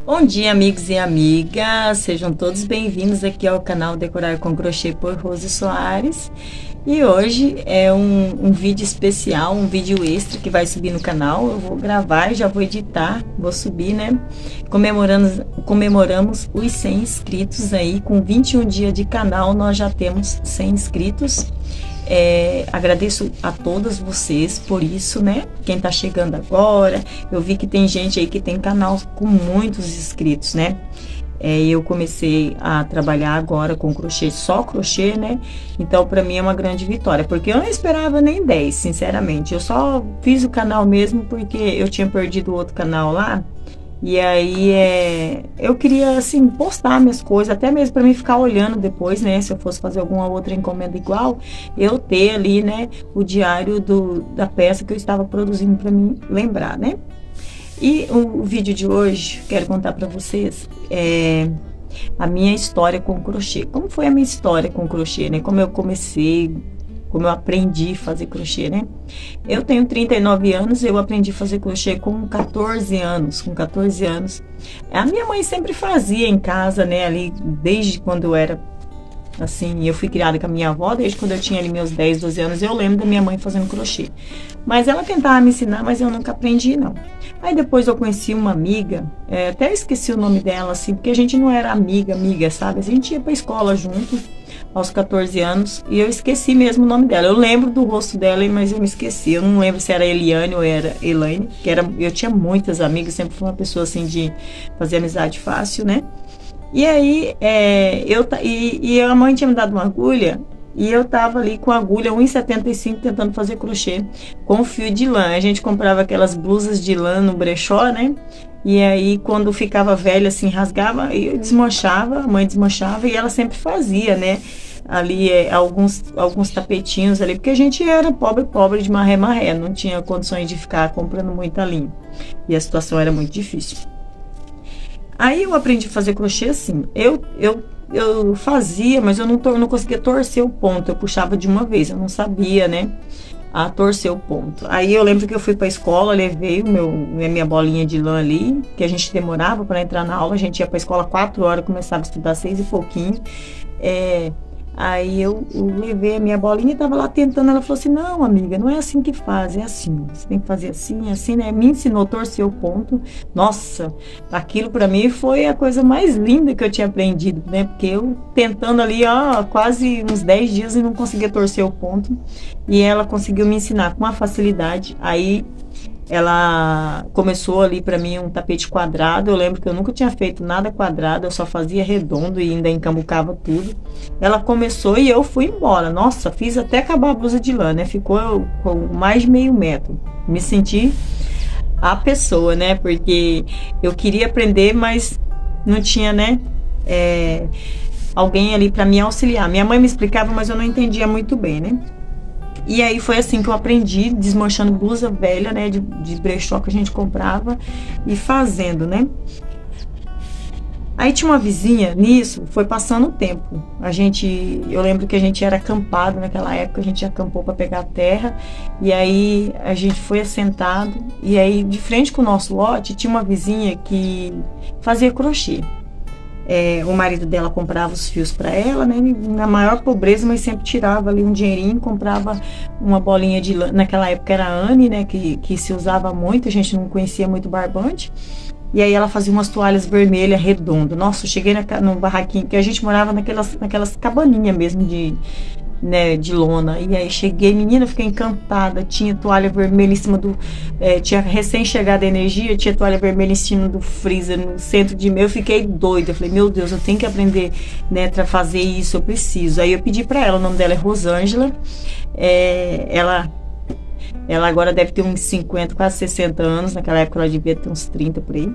Bom dia, amigos e amigas, sejam todos bem-vindos aqui ao canal Decorar com Crochê por Rose Soares. E hoje é um vídeo especial, um vídeo extra que vai subir no canal. Eu vou gravar e já vou editar, vou subir, né? Comemoramos os 100 inscritos aí, com 21 dias de canal nós já temos 100 inscritos. Agradeço a todas vocês por isso, né? Quem tá chegando agora, eu vi que tem gente aí que tem canal com muitos inscritos, né? Eu comecei a trabalhar agora com crochê, só crochê, né? Então, para mim é uma grande vitória, porque eu não esperava nem 10, sinceramente. Eu só fiz o canal mesmo porque eu tinha perdido o outro canal lá. E aí, eu queria, assim, postar minhas coisas, até mesmo para mim ficar olhando depois, né? Se eu fosse fazer alguma outra encomenda igual, eu ter ali, né, o diário da peça que eu estava produzindo para mim lembrar, né? E o vídeo de hoje, quero contar para vocês a minha história com crochê. Como foi a minha história com crochê, né? Como eu comecei, como eu aprendi a fazer crochê, né? Eu tenho 39 anos, eu aprendi a fazer crochê com 14 anos. Com 14 anos. A minha mãe sempre fazia em casa, né? Ali, desde quando eu era, assim, eu fui criada com a minha avó, desde quando eu tinha ali meus 10, 12 anos, eu lembro da minha mãe fazendo crochê. Mas ela tentava me ensinar, mas eu nunca aprendi, não. Aí depois eu conheci uma amiga, até esqueci o nome dela, assim, porque a gente não era amiga, sabe? A gente ia pra escola junto, aos 14 anos, e eu esqueci mesmo o nome dela. Eu lembro do rosto dela, mas eu me esqueci. Eu não lembro se era Eliane ou era Elaine, eu tinha muitas amigas, sempre fui uma pessoa assim de fazer amizade fácil, né? E aí, a mãe tinha me dado uma agulha, e eu tava ali com a agulha 1,75 tentando fazer crochê com fio de lã. A gente comprava aquelas blusas de lã no brechó, né? E aí, quando ficava velha, assim, rasgava, eu desmanchava, a mãe desmanchava, e ela sempre fazia, né? Ali, alguns tapetinhos ali, porque a gente era pobre de maré, não tinha condições de ficar comprando muita linha. E a situação era muito difícil. Aí eu aprendi a fazer crochê assim, eu fazia, mas eu não conseguia torcer o ponto, eu puxava de uma vez, eu não sabia, né, a torcer o ponto. Aí eu lembro que eu fui pra escola, levei minha bolinha de lã ali, que a gente demorava para entrar na aula, a gente ia pra escola 4 horas, começava a estudar 6 e pouquinho, Aí eu levei a minha bolinha e tava lá tentando. Ela falou assim: não, amiga, não é assim que faz, é assim. Você tem que fazer assim, né? Me ensinou a torcer o ponto. Nossa, aquilo pra mim foi a coisa mais linda que eu tinha aprendido, né? Porque eu tentando ali, ó, quase uns 10 dias e não conseguia torcer o ponto. E ela conseguiu me ensinar com uma facilidade. Aí ela começou ali para mim um tapete quadrado. Eu lembro que eu nunca tinha feito nada quadrado, eu só fazia redondo e ainda encambucava tudo. Ela começou e eu fui embora. Nossa, fiz até acabar a blusa de lã, né? Ficou com mais de meio metro. Me senti a pessoa, né? Porque eu queria aprender, mas não tinha, né? Alguém ali para me auxiliar. Minha mãe me explicava, mas eu não entendia muito bem, né? E aí foi assim que eu aprendi, desmanchando blusa velha, né, de brechó que a gente comprava e fazendo, né. Aí tinha uma vizinha, nisso, foi passando o tempo. Eu lembro que a gente era acampado naquela época, a gente acampou para pegar terra, e aí a gente foi assentado, e aí de frente com o nosso lote tinha uma vizinha que fazia crochê. O marido dela comprava os fios para ela, né, na maior pobreza, mas sempre tirava ali um dinheirinho, comprava uma bolinha de lã. Naquela época era a Anne, né, que se usava muito, a gente não conhecia muito barbante. E aí ela fazia umas toalhas vermelhas redondas. Nossa, eu cheguei no barraquinho, que a gente morava naquelas cabaninhas mesmo de lona. E aí cheguei, menina, fiquei encantada. Tinha toalha vermelha em cima tinha recém-chegado a energia, tinha toalha vermelha em cima do freezer, no centro de mim. Eu fiquei doida. Eu falei, meu Deus, eu tenho que aprender, né, pra fazer isso, eu preciso. Aí eu pedi pra ela, o nome dela é Rosângela. Ela agora deve ter uns 50, quase 60 anos. Naquela época ela devia ter uns 30 por aí.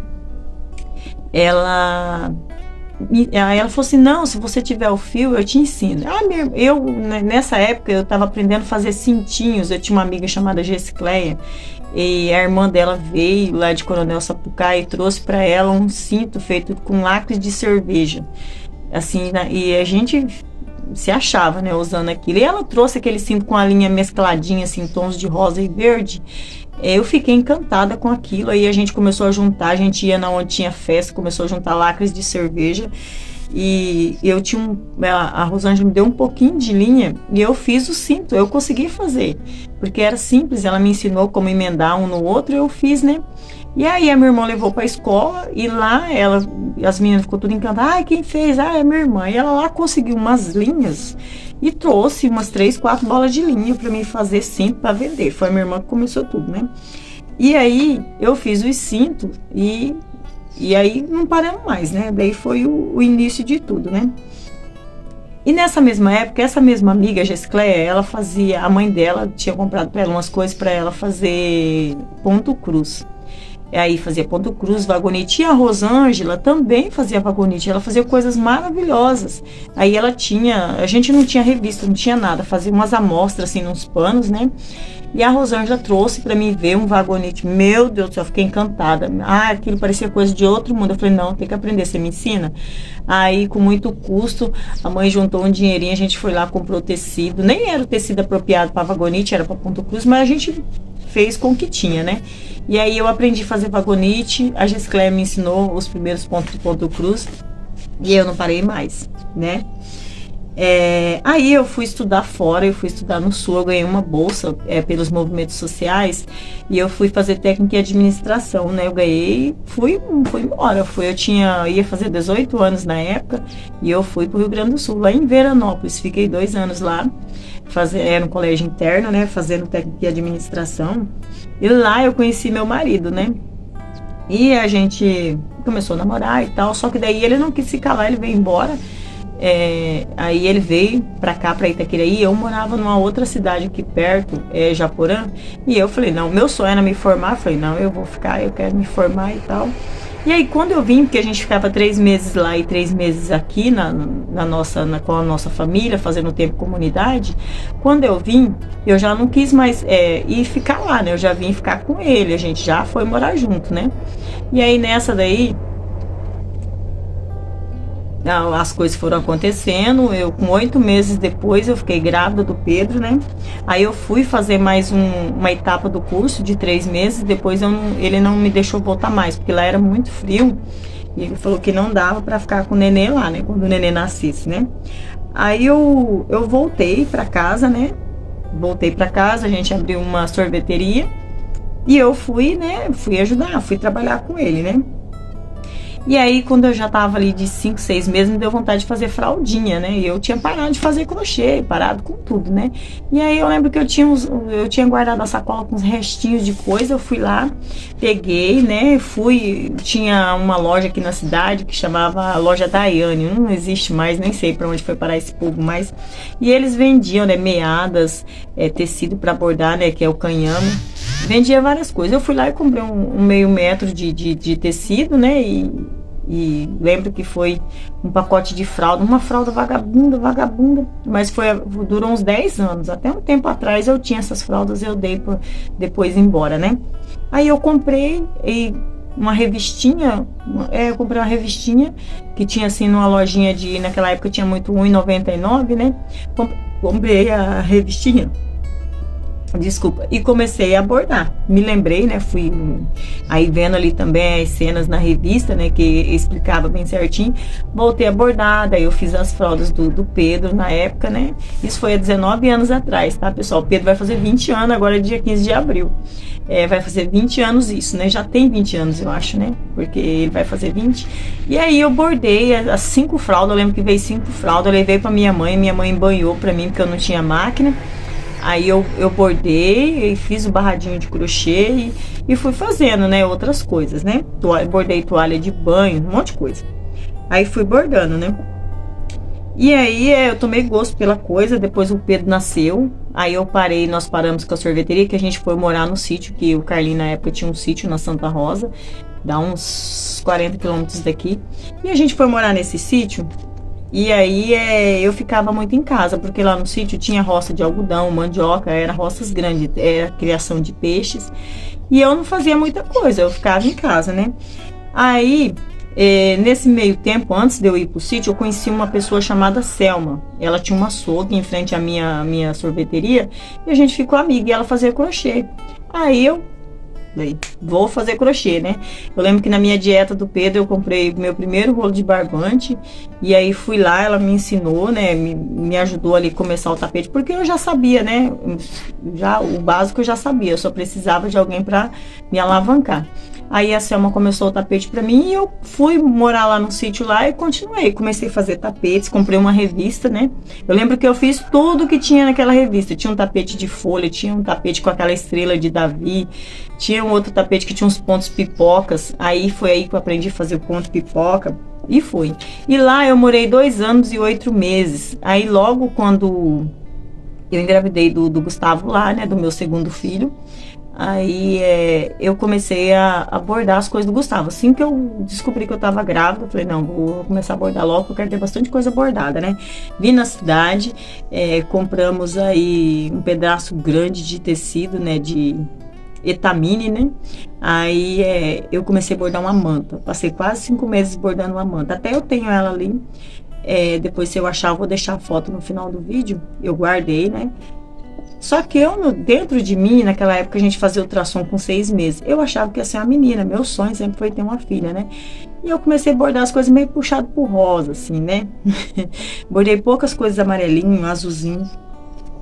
Aí ela falou assim: não, se você tiver o fio, eu te ensino. Nessa época eu estava aprendendo a fazer cintinhos. Eu tinha uma amiga chamada Gessicleia, e a irmã dela veio lá de Coronel Sapucaí e trouxe para ela um cinto feito com lacres de cerveja. Assim, e a gente se achava, né, usando aquilo. E ela trouxe aquele cinto com a linha mescladinha, assim, tons de rosa e verde. Eu fiquei encantada com aquilo. Aí a gente começou a juntar, a gente ia na onde tinha festa, começou a juntar lacres de cerveja. E eu tinha a Rosângela me deu um pouquinho de linha e eu fiz o cinto, eu consegui fazer, porque era simples, ela me ensinou como emendar um no outro, eu fiz, né? E aí a minha irmã levou para a escola e lá as meninas ficou tudo encantadas. Ah, quem fez? Ah, é minha irmã. E ela lá conseguiu umas linhas e trouxe umas 3, 4 bolas de linha para mim fazer cinto para vender. Foi a minha irmã que começou tudo, né? E aí eu fiz os cintos e aí não paramos mais, né? Daí foi o início de tudo, né? E nessa mesma época, essa mesma amiga, Gessicléia, ela fazia, a mãe dela tinha comprado para ela umas coisas para ela fazer ponto cruz. E aí fazia ponto cruz, vagonete. E a Rosângela também fazia vagonete, ela fazia coisas maravilhosas. Aí ela tinha, a gente não tinha revista, não tinha nada, fazia umas amostras assim nos panos, né? E a Rosângela trouxe para mim ver um vagonete. Meu Deus do céu, eu fiquei encantada. Ah, aquilo parecia coisa de outro mundo. Eu falei, não, tem que aprender, você me ensina? Aí, com muito custo, a mãe juntou um dinheirinho, a gente foi lá, comprou tecido. Nem era o tecido apropriado para vagonete, era para ponto cruz, mas a gente fez com o que tinha, né? E aí eu aprendi a fazer vagonete, a Gessicléia me ensinou os primeiros pontos de ponto cruz e eu não parei mais, né? Aí eu fui estudar fora, eu fui estudar no Sul, eu ganhei uma bolsa pelos movimentos sociais e eu fui fazer técnica em administração, né? Eu ganhei, fui embora, ia fazer 18 anos na época e eu fui pro Rio Grande do Sul, lá em Veranópolis, fiquei 2 anos lá, era um colégio interno, né? Fazendo técnica em administração e lá eu conheci meu marido, né? E a gente começou a namorar e tal, só que daí ele não quis ficar lá, ele veio embora. Aí ele veio pra cá, pra Itaquiraí. Eu morava numa outra cidade aqui perto, Japorã. E eu falei, não, meu sonho era me formar. Eu falei, não, eu vou ficar, eu quero me formar e tal. E aí quando eu vim, porque a gente ficava 3 meses lá e 3 meses aqui com a nossa família, fazendo tempo comunidade. Quando eu vim, eu já não quis mais ir ficar lá, né? Eu já vim ficar com ele, a gente já foi morar junto, né? E aí nessa daí as coisas foram acontecendo. Eu, com 8 meses depois, eu fiquei grávida do Pedro, né? Aí eu fui fazer mais uma etapa do curso de 3 meses. Depois ele não me deixou voltar mais, porque lá era muito frio. E ele falou que não dava para ficar com o nenê lá, né? Quando o nenê nascesse, né? Aí eu voltei para casa, né? Voltei para casa, a gente abriu uma sorveteria. E eu fui, né? Fui ajudar, fui trabalhar com ele, né? E aí, quando eu já tava ali de 5, 6 meses, me deu vontade de fazer fraldinha, né? E eu tinha parado de fazer crochê, parado com tudo, né? E aí eu lembro que eu tinha guardado a sacola com uns restinhos de coisa. Eu fui lá, peguei, né? Tinha uma loja aqui na cidade que chamava Loja Daiane. Não existe mais, nem sei pra onde foi parar esse povo mais. E eles vendiam, né? Meadas, tecido pra bordar, né? Que é o canhame. Vendia várias coisas. Eu fui lá e comprei um meio metro de tecido, né? E lembro que foi um pacote de fralda, uma fralda vagabunda, mas durou uns 10 anos. Até um tempo atrás eu tinha essas fraldas, eu dei depois embora, né? Aí eu comprei uma revistinha, eu comprei uma revistinha que tinha assim numa lojinha naquela época tinha muito R$1,99, né? Comprei a revistinha. Desculpa, e comecei a bordar. Me lembrei, né? Fui aí vendo ali também as cenas na revista, né? Que explicava bem certinho. Voltei a bordar, daí eu fiz as fraldas do Pedro na época, né? Isso foi há 19 anos atrás, tá, pessoal? O Pedro vai fazer 20 anos agora, dia 15 de abril. Vai fazer 20 anos isso, né? Já tem 20 anos, eu acho, né? Porque ele vai fazer 20. E aí eu bordei as 5 fraldas, eu lembro que veio 5 fraldas, eu levei pra minha mãe banhou pra mim, porque eu não tinha máquina. Aí eu bordei e fiz o barradinho de crochê e fui fazendo, né, outras coisas, né? Bordei toalha de banho, um monte de coisa. Aí fui bordando, né? E aí eu tomei gosto pela coisa, depois o Pedro nasceu. Aí nós paramos com a sorveteria, que a gente foi morar no sítio, que o Carlinho na época tinha um sítio na Santa Rosa, dá uns 40 quilômetros daqui. E a gente foi morar nesse sítio. E aí eu ficava muito em casa, porque lá no sítio tinha roça de algodão, mandioca, era roças grandes, era criação de peixes. E eu não fazia muita coisa, eu ficava em casa, né? Aí Nesse meio tempo, antes de eu ir pro sítio, eu conheci uma pessoa chamada Selma. Ela tinha uma açougue em frente à minha sorveteria e a gente ficou amiga e ela fazia crochê. Aí eu falei, vou fazer crochê, né? Eu lembro que na minha dieta do Pedro eu comprei meu primeiro rolo de barbante e aí fui lá, ela me ensinou, né? Me ajudou ali a começar o tapete, porque eu já sabia, né? Já, o básico eu já sabia, eu só precisava de alguém para me alavancar. Aí a Selma começou o tapete para mim e eu fui morar lá no sítio lá e continuei. Comecei a fazer tapetes, comprei uma revista, né? Eu lembro que eu fiz tudo que tinha naquela revista. Tinha um tapete de folha, tinha um tapete com aquela estrela de Davi, tinha um outro tapete que tinha uns pontos pipocas. Aí foi aí que eu aprendi a fazer o ponto pipoca e fui. E lá eu morei 2 anos e 8 meses. Aí logo quando eu engravidei do Gustavo lá, né? Do meu segundo filho. Aí eu comecei a bordar as coisas do Gustavo. Assim que eu descobri que eu tava grávida, eu falei, não, vou começar a bordar logo, porque eu quero ter bastante coisa bordada, né? Vim na cidade, compramos aí um pedaço grande de tecido, né, de etamine, né? Aí eu comecei a bordar uma manta. Passei quase 5 meses bordando uma manta. Até eu tenho ela ali. Depois, se eu achar, eu vou deixar a foto no final do vídeo. Eu guardei, né? Só que eu, dentro de mim, naquela época a gente fazia ultrassom com 6 meses. Eu achava que ia ser uma menina. Meu sonho sempre foi ter uma filha, né? E eu comecei a bordar as coisas meio puxado pro rosa, assim, né? Bordei poucas coisas amarelinho, azulzinho.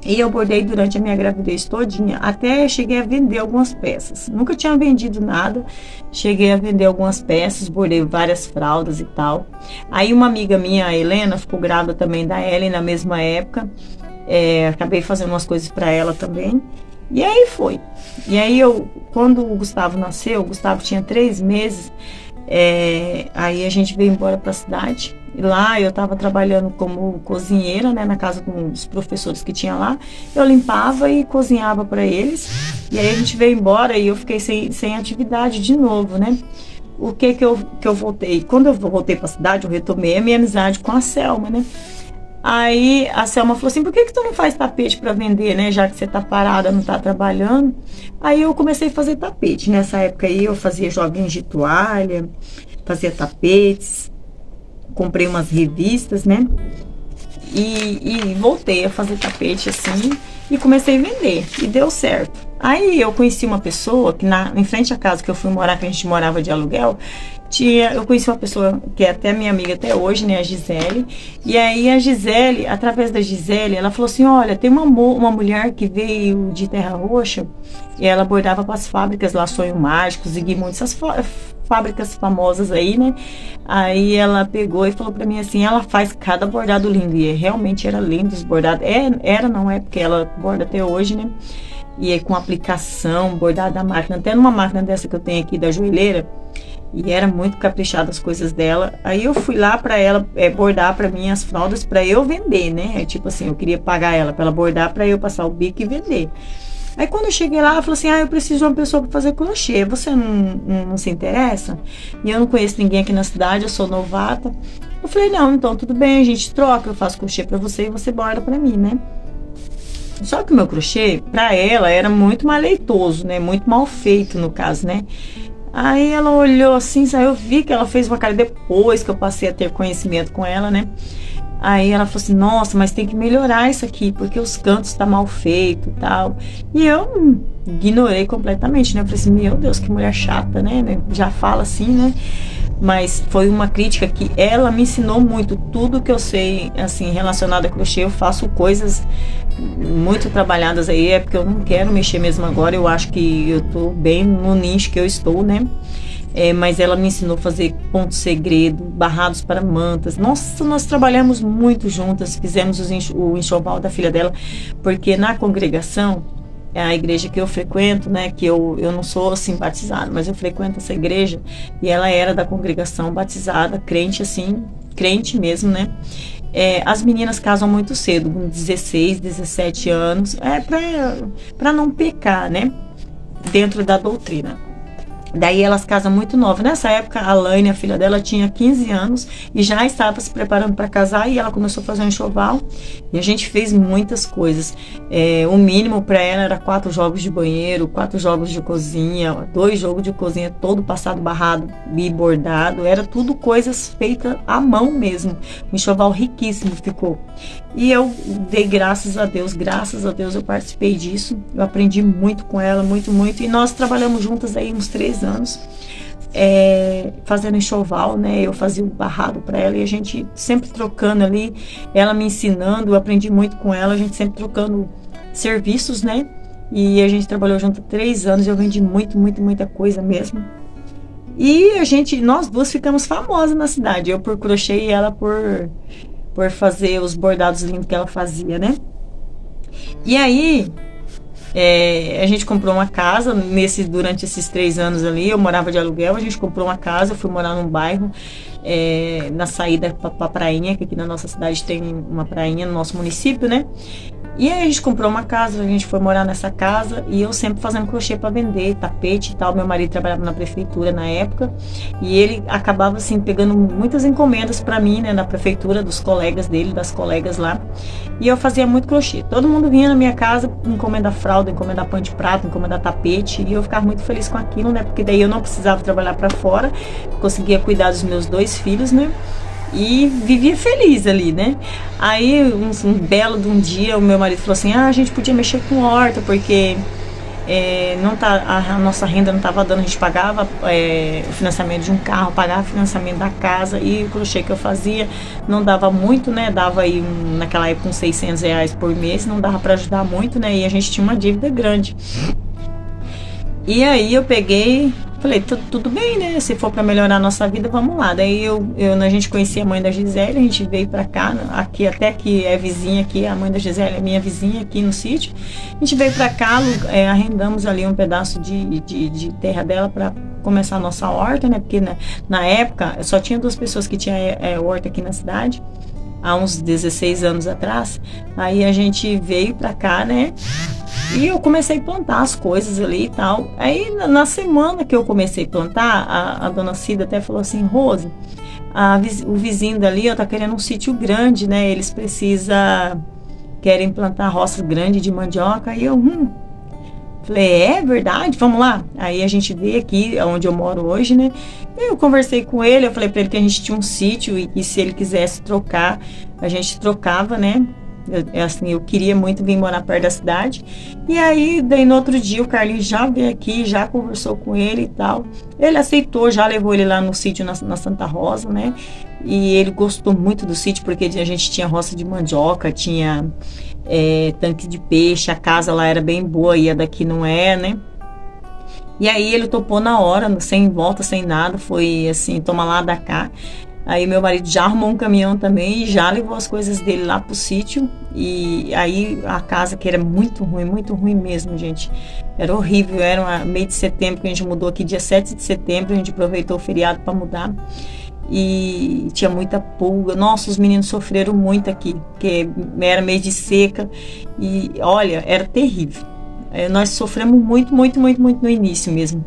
E eu bordei durante a minha gravidez todinha. Até cheguei a vender algumas peças. Nunca tinha vendido nada. Cheguei a vender algumas peças, bordei várias fraldas e tal. Aí uma amiga minha, a Helena, ficou grávida também da Ellen na mesma época. Acabei fazendo umas coisas para ela também. E aí foi. E aí quando o Gustavo nasceu, o Gustavo tinha 3 meses. Aí a gente veio embora para a cidade. E lá eu estava trabalhando como cozinheira, né, na casa dos professores que tinha lá. Eu limpava e cozinhava para eles. E aí a gente veio embora e eu fiquei sem atividade de novo, né? O que eu voltei? Quando eu voltei para a cidade, eu retomei a minha amizade com a Selma, né? Aí a Selma falou assim, por que tu não faz tapete para vender, né? Já que você tá parada, não tá trabalhando. Aí eu comecei a fazer tapete. Nessa época aí eu fazia joguinhos de toalha, fazia tapetes, comprei umas revistas, né? E voltei a fazer tapete assim e comecei a vender. E deu certo. Aí eu conheci uma pessoa que em frente à casa que eu fui morar, que a gente morava de aluguel, eu conheci uma pessoa que é até minha amiga até hoje, né, a Gisele. E aí a Gisele, através da Gisele, ela falou assim, olha, tem uma mulher que veio de Terra Roxa e ela bordava para as fábricas lá, Sonho Mágico, Zigmund, essas fábricas famosas aí, né? Aí ela pegou e falou para mim assim, ela faz cada bordado lindo. E realmente era lindo os bordados. Não é porque ela borda até hoje, né? E é com aplicação, bordado da máquina, até numa máquina dessa que eu tenho aqui da joelheira. E era muito caprichada as coisas dela. Aí eu fui lá para ela bordar para mim as fraldas para eu vender, né? Tipo assim, eu queria pagar ela para ela bordar para eu passar o bico e vender. Aí quando eu cheguei lá, ela falou assim, eu preciso de uma pessoa para fazer crochê. Você não se interessa? E eu não conheço ninguém aqui na cidade, eu sou novata. Eu falei, não, então tudo bem, a gente troca, eu faço crochê para você e você borda para mim, né? Só que o meu crochê, para ela, era muito maleitoso, né? Muito mal feito, no caso, né? Aí ela olhou assim, eu vi que ela fez uma cara depois que eu passei a ter conhecimento com ela, né? Aí ela falou assim, nossa, mas tem que melhorar isso aqui, porque os cantos tá mal feito e tal. E eu ignorei completamente, né? Eu falei assim, meu Deus, que mulher chata, né? Já fala assim, né? Mas foi uma crítica que ela me ensinou muito. Tudo que eu sei, assim, relacionado a crochê, eu faço coisas muito trabalhadas aí, porque eu não quero mexer mesmo agora. Eu acho que eu tô bem no nicho que eu estou, né? Mas ela me ensinou a fazer ponto segredo, barrados para mantas. Nossa, nós trabalhamos muito juntas, fizemos o enxoval da filha dela, porque na congregação, a igreja que eu frequento, né, que eu não sou assim batizada, mas eu frequento essa igreja, e ela era da congregação batizada, crente assim, crente mesmo, né? As meninas casam muito cedo, com 16, 17 anos, para não pecar, né? Dentro da doutrina. Daí elas casam muito novas. Nessa época, a Laine, a filha dela, tinha 15 anos e já estava se preparando para casar, e ela começou a fazer um enxoval e a gente fez muitas coisas. O mínimo para ela era 4 jogos de banheiro, 4 jogos de cozinha, 2 jogos de cozinha, todo passado, barrado e bordado. Era tudo coisas feitas à mão mesmo. Um enxoval riquíssimo ficou. E eu dei graças a Deus eu participei disso. Eu aprendi muito com ela, muito, muito. E nós trabalhamos juntas aí uns 3 anos, fazendo enxoval, né? Eu fazia o barrado para ela e a gente sempre trocando ali, ela me ensinando, eu aprendi muito com ela, a gente sempre trocando serviços, né? E a gente trabalhou junto 3 anos, eu vendi muita coisa mesmo. E nós duas ficamos famosas na cidade, eu por crochê e ela por fazer os bordados lindos que ela fazia, né? E aí, a gente comprou uma casa, durante esses 3 anos ali, eu morava de aluguel, a gente comprou uma casa, eu fui morar num bairro, na saída pra prainha, que aqui na nossa cidade tem uma prainha no nosso município, né? E aí a gente comprou uma casa, a gente foi morar nessa casa e eu sempre fazendo crochê para vender, tapete e tal. Meu marido trabalhava na prefeitura na época e ele acabava assim pegando muitas encomendas para mim, né, na prefeitura, dos colegas dele, das colegas lá. E eu fazia muito crochê. Todo mundo vinha na minha casa encomendar fralda, encomendar pano de prato, encomendar tapete, e eu ficava muito feliz com aquilo, né? Porque daí eu não precisava trabalhar para fora, conseguia cuidar dos meus 2 filhos, né? E vivia feliz ali, né? Aí, um belo de um dia, o meu marido falou assim: a gente podia mexer com horta, porque a nossa renda não estava dando. A gente pagava o financiamento de um carro, pagava o financiamento da casa, e o crochê que eu fazia não dava muito, né? Dava aí, naquela época, uns R$600 por mês, não dava para ajudar muito, né? E a gente tinha uma dívida grande. E aí eu peguei, falei, tudo bem, né? Se for para melhorar a nossa vida, vamos lá. Daí a gente conhecia a mãe da Gisele, a gente veio para cá, aqui até que é vizinha aqui, a mãe da Gisele é minha vizinha aqui no sítio. A gente veio para cá, arrendamos ali um pedaço de terra dela para começar a nossa horta, né? Porque na época só tinha 2 pessoas que tinham horta aqui na cidade, há uns 16 anos atrás. Aí a gente veio para cá, né? E eu comecei a plantar as coisas ali e tal. Aí, na semana que eu comecei a plantar, a dona Cida até falou assim: Rose, o vizinho dali, ó, tá querendo um sítio grande, né? Eles querem plantar roças grandes de mandioca. E eu, falei, é verdade? Vamos lá? Aí a gente veio aqui, onde eu moro hoje, né? Eu conversei com ele, eu falei pra ele que a gente tinha um sítio e se ele quisesse trocar, a gente trocava, né? Eu queria muito vir morar perto da cidade. E aí, daí no outro dia, o Carlinhos já veio aqui, já conversou com ele e tal. Ele aceitou, já levou ele lá no sítio na Santa Rosa, né? E ele gostou muito do sítio, porque a gente tinha roça de mandioca, tinha tanque de peixe, a casa lá era bem boa e a daqui não é, né? E aí ele topou na hora, sem volta, sem nada, foi assim, toma lá, dá cá. Aí meu marido já arrumou um caminhão também e já levou as coisas dele lá pro sítio. E aí a casa, que era muito ruim mesmo, gente. Era horrível, era meio de setembro que a gente mudou aqui, dia 7 de setembro, a gente aproveitou o feriado para mudar. E tinha muita pulga. Nossa, os meninos sofreram muito aqui, porque era mês de seca. E olha, era terrível. Nós sofremos muito no início mesmo.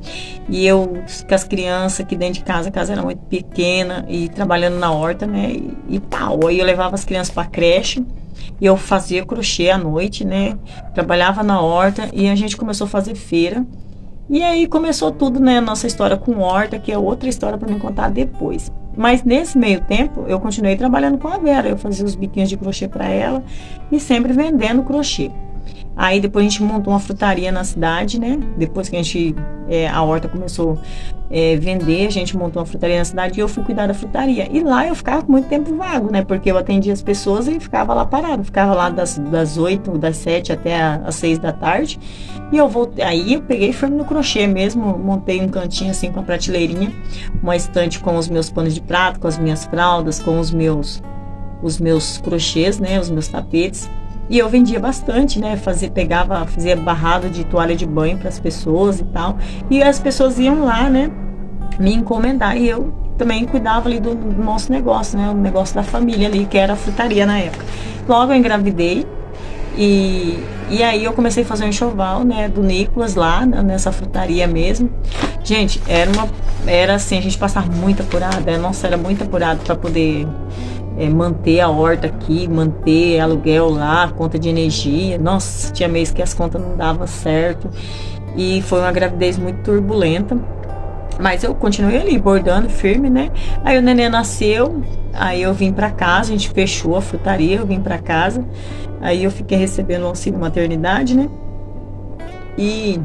E eu, com as crianças aqui dentro de casa, a casa era muito pequena, e trabalhando na horta, né? E tal. Aí eu levava as crianças para creche, e eu fazia crochê à noite, né? Trabalhava na horta, e a gente começou a fazer feira. E aí começou tudo, né? Nossa história com horta, que é outra história para me contar depois. Mas nesse meio tempo, eu continuei trabalhando com a Vera. Eu fazia os biquinhos de crochê para ela e sempre vendendo crochê. Aí depois a gente montou uma frutaria na cidade, né? Depois que a horta começou a vender, a gente montou uma frutaria na cidade e eu fui cuidar da frutaria. E lá eu ficava muito tempo vago, né? Porque eu atendia as pessoas e ficava lá parado. Ficava lá das 8, das 7 até as 6 da tarde. E eu voltei, aí eu peguei firme no crochê mesmo, montei um cantinho assim com a prateleirinha, uma estante com os meus panos de prato, com as minhas fraldas, com os meus crochês, né? Os meus tapetes. E eu vendia bastante, né? Fazia barrado de toalha de banho para as pessoas e tal. E as pessoas iam lá, né? Me encomendar. E eu também cuidava ali do nosso negócio, né? O negócio da família ali, que era a frutaria na época. Logo eu engravidei. E aí eu comecei a fazer um enxoval, né, do Nicolas lá, nessa frutaria mesmo. Gente, era assim, a gente passava muito apurada, nossa, era muito apurado para poder manter a horta aqui, manter aluguel lá, conta de energia. Nossa, tinha mês que as contas não davam certo. E foi uma gravidez muito turbulenta. Mas eu continuei ali, bordando firme, né? Aí o neném nasceu, aí eu vim pra casa, a gente fechou a frutaria, eu vim pra casa. Aí eu fiquei recebendo o auxílio maternidade, né? E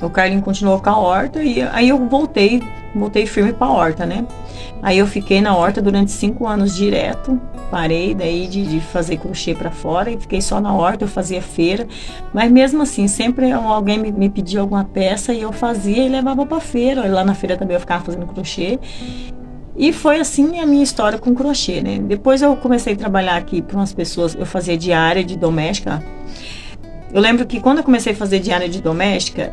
o Carlinho continuou com a horta e aí eu voltei firme pra horta, né? Aí eu fiquei na horta durante 5 anos direto. Parei daí de fazer crochê para fora e fiquei só na horta. Eu fazia feira, mas mesmo assim, sempre alguém me pedia alguma peça e eu fazia e levava para feira. Lá na feira também eu ficava fazendo crochê. E foi assim a minha história com crochê, né? Depois eu comecei a trabalhar aqui para umas pessoas. Eu fazia diária de doméstica. Eu lembro que quando eu comecei a fazer diária de doméstica,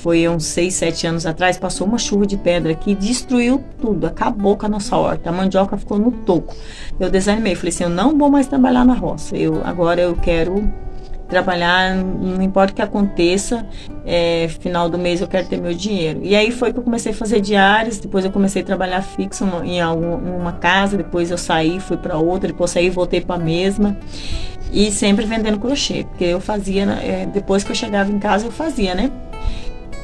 foi uns 6, 7 anos atrás, passou uma chuva de pedra aqui e destruiu tudo, acabou com a nossa horta, a mandioca ficou no toco. Eu desanimei, falei assim, eu não vou mais trabalhar na roça, agora eu quero trabalhar, não importa o que aconteça, final do mês eu quero ter meu dinheiro. E aí foi que eu comecei a fazer diárias, depois eu comecei a trabalhar fixo em uma casa, depois eu saí, fui para outra, depois saí e voltei para a mesma. E sempre vendendo crochê, porque eu fazia, depois que eu chegava em casa eu fazia, né?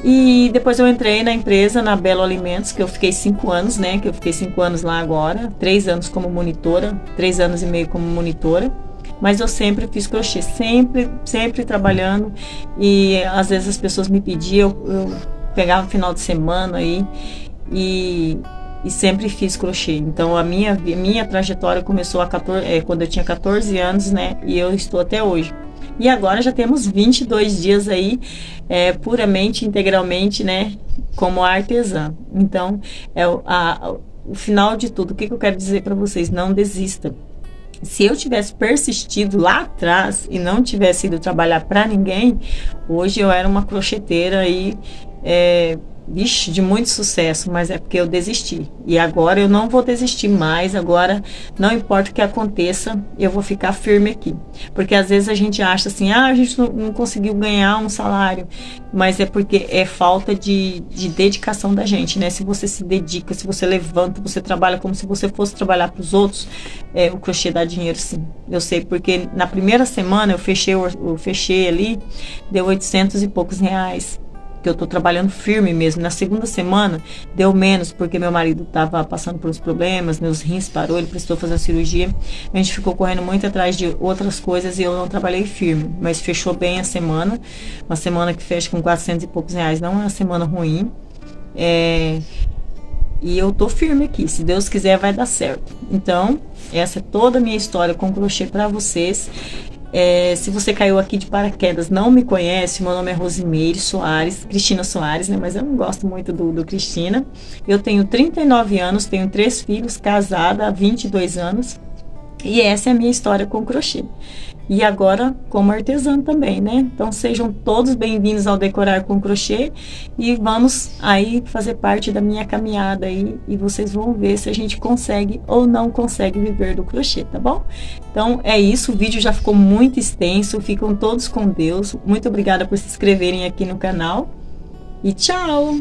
E depois eu entrei na empresa, na Belo Alimentos, que eu fiquei 5 anos, né? Que eu fiquei 5 anos lá agora, 3 anos como monitora, 3 anos e meio como monitora. Mas eu sempre fiz crochê, sempre trabalhando. E às vezes as pessoas me pediam, eu pegava no final de semana aí e sempre fiz crochê. Então a minha trajetória começou quando eu tinha 14 anos, né? E eu estou até hoje. E agora já temos 22 dias aí, puramente, integralmente, né? Como artesã. Então, o final de tudo, o que eu quero dizer para vocês? Não desista. Se eu tivesse persistido lá atrás e não tivesse ido trabalhar para ninguém, hoje eu era uma crocheteira aí, de muito sucesso, mas é porque eu desisti. E agora eu não vou desistir mais. Agora, não importa o que aconteça, eu vou ficar firme aqui. Porque às vezes a gente acha assim, a gente não conseguiu ganhar um salário. Mas é porque é falta de dedicação da gente, né? Se você se dedica, se você levanta, você trabalha como se você fosse trabalhar para os outros, o crochê dá dinheiro sim. Eu sei, porque na primeira semana eu fechei ali, deu 800 e poucos reais. Que eu tô trabalhando firme mesmo. Na segunda semana deu menos, porque meu marido estava passando por uns problemas, meus rins parou, ele precisou fazer uma cirurgia. A gente ficou correndo muito atrás de outras coisas e eu não trabalhei firme. Mas fechou bem a semana. Uma semana que fecha com 400 e poucos reais não é uma semana ruim. E eu tô firme aqui. Se Deus quiser, vai dar certo. Então, essa é toda a minha história com crochê para vocês. Se você caiu aqui de paraquedas, não me conhece, meu nome é Rosimeire Soares, Cristina Soares, né? Mas eu não gosto muito do Cristina. Eu tenho 39 anos, tenho 3 filhos, casada há 22 anos. E essa é a minha história com crochê. E agora como artesã também, né? Então sejam todos bem-vindos ao Decorar com Crochê e vamos aí fazer parte da minha caminhada aí e vocês vão ver se a gente consegue ou não consegue viver do crochê, tá bom? Então é isso, o vídeo já ficou muito extenso, ficam todos com Deus. Muito obrigada por se inscreverem aqui no canal e tchau!